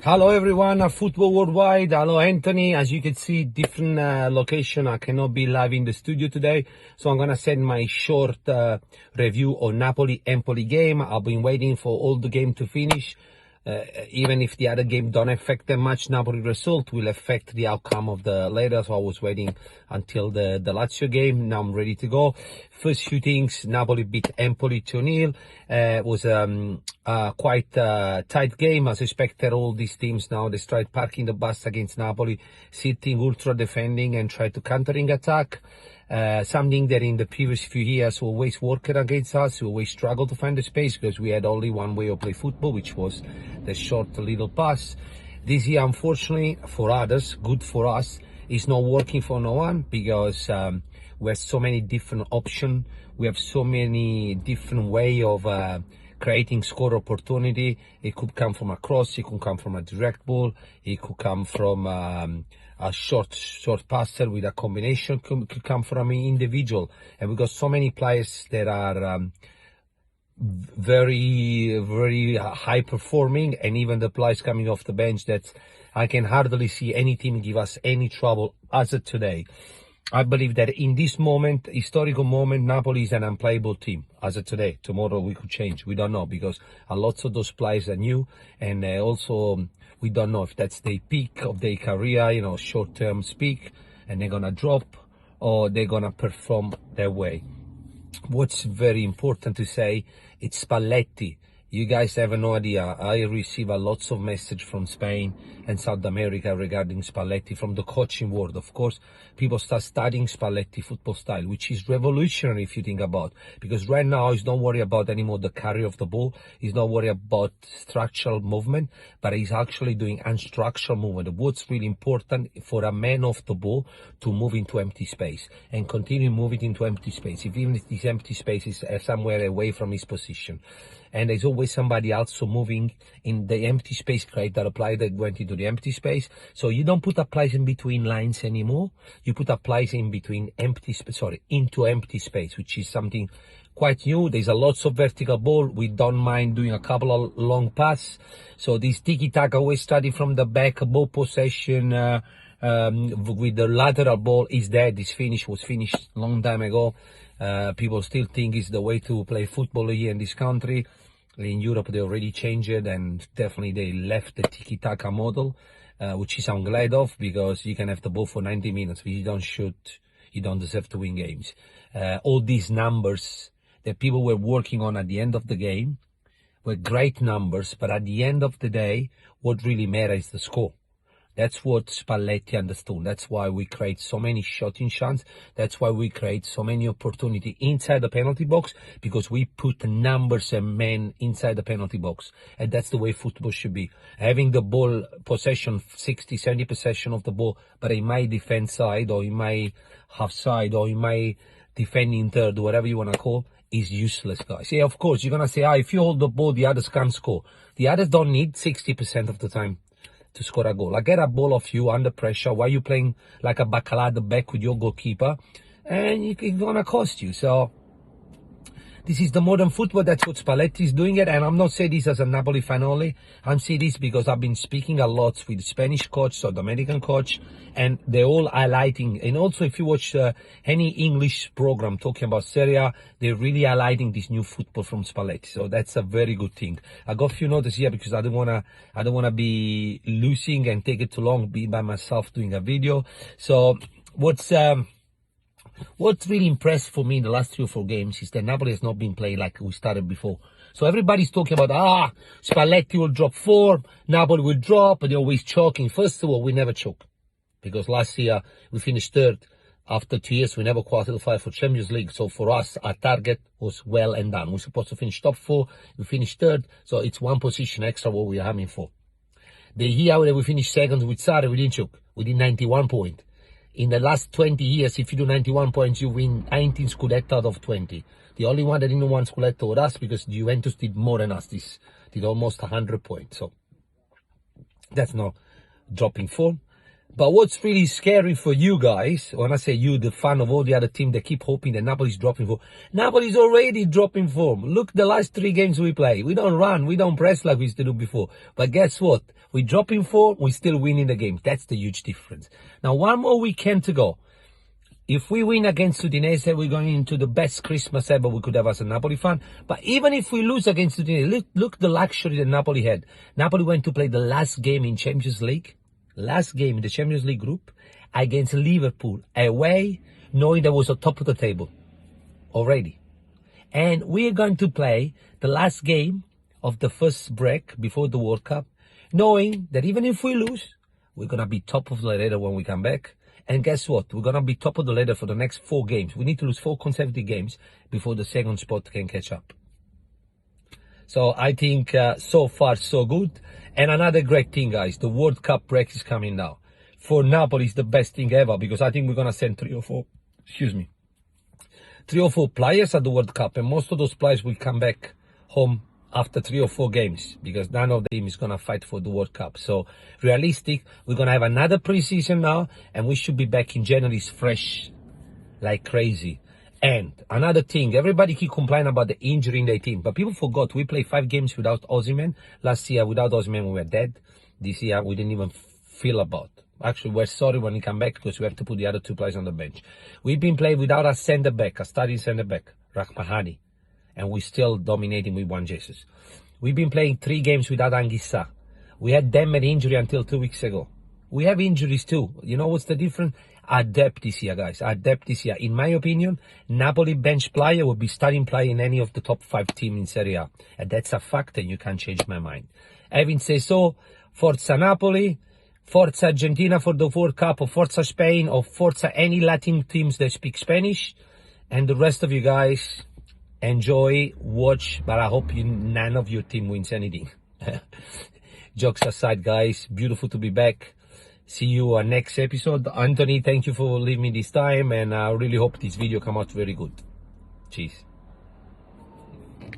Hello everyone, Football Worldwide. Hello Anthony. As you can see, different location. I cannot be live in the studio today, so I'm gonna send my short review on Napoli Empoli game. I've been waiting for all the game to finish. Even if the other game don't affect them much, Napoli result will affect the outcome of the later. So I was waiting until the Lazio game. Now I'm ready to go. First few things: Napoli beat Empoli 2-0. It was quite tight game. As expected, all these teams now they start parking the bus against Napoli, sitting ultra defending and try to countering attack. Something that in the previous few years always worked against us. We always struggled to find the space because we had only one way of play football, which was the short little pass. This year, unfortunately, for others, good for us, it's not working for no one because we have so many different options. We have so many different way of creating score opportunity. It could come from a cross, it could come from a direct ball, it could come from a short passer with a combination, could come from an individual. And we got so many players that are very high performing, and even the players coming off the bench that I can hardly see any team give us any trouble as of today. I believe that in this moment, historical moment, Napoli is an unplayable team as of today. Tomorrow we could change. We don't know because a lot of those players are new, and also we don't know if that's the peak of their career, you know, short-term peak, and they're gonna drop or they're gonna perform their way. What's very important to say, it's Spalletti. You guys have no idea. I receive a lots of message from Spain and South America regarding Spalletti, from the coaching world. Of course, people start studying Spalletti football style, which is revolutionary if you think about. Because right now, he's not worried about anymore the carry of the ball. He's not worried about structural movement, but he's actually doing unstructured movement. What's really important for a man off the ball to move into empty space and continue moving into empty space, even if this empty space is somewhere away from his position. And there's always somebody else moving in the empty space, create that apply that went into the empty space. So you don't put applies in between lines anymore. You put applies in between into empty space, which is something quite new. There's a lots of vertical ball. We don't mind doing a couple of long pass. So this tiki-taka always study from the back, ball possession, with the lateral ball is there. This was finished long time ago. People still think it's the way to play football here in this country. In Europe, they already changed it, and definitely they left the tiki-taka model, which is I'm glad of, because you can have the ball for 90 minutes. If you don't shoot, you don't deserve to win games. All these numbers that people were working on at the end of the game were great numbers, but at the end of the day, what really matters is the score. That's what Spalletti understood. That's why we create so many shooting chances. That's why we create so many opportunities inside the penalty box, because we put numbers and men inside the penalty box. And that's the way football should be. Having the ball possession, 60, 70 possession of the ball, but in my defense side, or in my half side, or in my defending third, whatever you want to call, is useless, guys. Yeah, of course, you're going to say, if you hold the ball, the others can't score. The others don't need 60% of the time to score a goal. I get a ball off you under pressure while you're playing like a bacala at the back with your goalkeeper, and it's gonna cost you. So this is the modern football. That's what Spalletti is doing it. And I'm not saying this as a Napoli fan only. I'm saying this because I've been speaking a lot with the Spanish coach, South American coach, and they're all highlighting. And also, if you watch any English program talking about Serie A, they're really highlighting this new football from Spalletti. So that's a very good thing. I got a few notes here because I don't wanna be losing and take it too long, be by myself doing a video. So what's really impressed for me in the last 3 or 4 games is that Napoli has not been playing like we started before. So everybody's talking about, Spalletti will drop form, Napoli will drop, and they're always choking. First of all, we never choke, because last year we finished third. After 2 years, we never qualified for Champions League. So for us, our target was well and done. We're supposed to finish top 4. We finished third. So it's 1 position extra what we are aiming for. The year that we finished second with Sarri, we didn't choke. We did 91 points. In the last 20 years, if you do 91 points, you win 19 Scudetto out of 20. The only one that didn't win Scudetto was us, because Juventus did more than us. This did almost 100 points. So that's not dropping form. But what's really scary for you guys, when I say you, the fan of all the other teams that keep hoping that Napoli's dropping form, Napoli's already dropping form. Look, the last 3 games we play. We don't run, we don't press like we used to do before. But guess what? We drop in form, we still winning the game. That's the huge difference. Now, one more weekend to go. If we win against Udinese, we're going into the best Christmas ever we could have as a Napoli fan. But even if we lose against Udinese, look the luxury that Napoli had. Napoli went to play the last game in Champions League. Last game in the Champions League group against Liverpool away, knowing that was on top of the table already. And we're going to play the last game of the first break before the World Cup, knowing that even if we lose, we're going to be top of the ladder when we come back. And guess what? We're going to be top of the ladder for the next 4 games. We need to lose 4 consecutive games before the second spot can catch up. So I think so far so good. And another great thing, guys, the World Cup break is coming now. For Napoli, it's the best thing ever because I think we're going to send 3 or 4 players at the World Cup. And most of those players will come back home after 3 or 4 games because none of them is going to fight for the World Cup. So realistic, we're going to have another preseason now and we should be back in January fresh like crazy. And another thing, everybody keep complaining about the injury in their team, but people forgot we played 5 games without Osimhen. Last year, without Osimhen, we were dead. This year, we didn't even feel about. Actually, we're sorry when he come back because we have to put the other 2 players on the bench. We've been playing without a centre-back, a starting centre-back, Rahmani, and we're still dominating with Juan Jesus. We've been playing 3 games without Anguissa. We had Demmer injury until 2 weeks ago. We have injuries too. You know what's the difference? Our depth this year, guys. Our depth this year. In my opinion, Napoli bench player will be starting player in any of the top 5 teams in Serie A. And that's a fact and you can't change my mind. Having said so, Forza Napoli, Forza Argentina for the World Cup, or Forza Spain, or Forza any Latin teams that speak Spanish. And the rest of you guys, enjoy, watch, but I hope none of your team wins anything. Jokes aside, guys, beautiful to be back. See you on next episode. Anthony, thank you for leaving me this time, and I really hope this video come out very good. Cheers.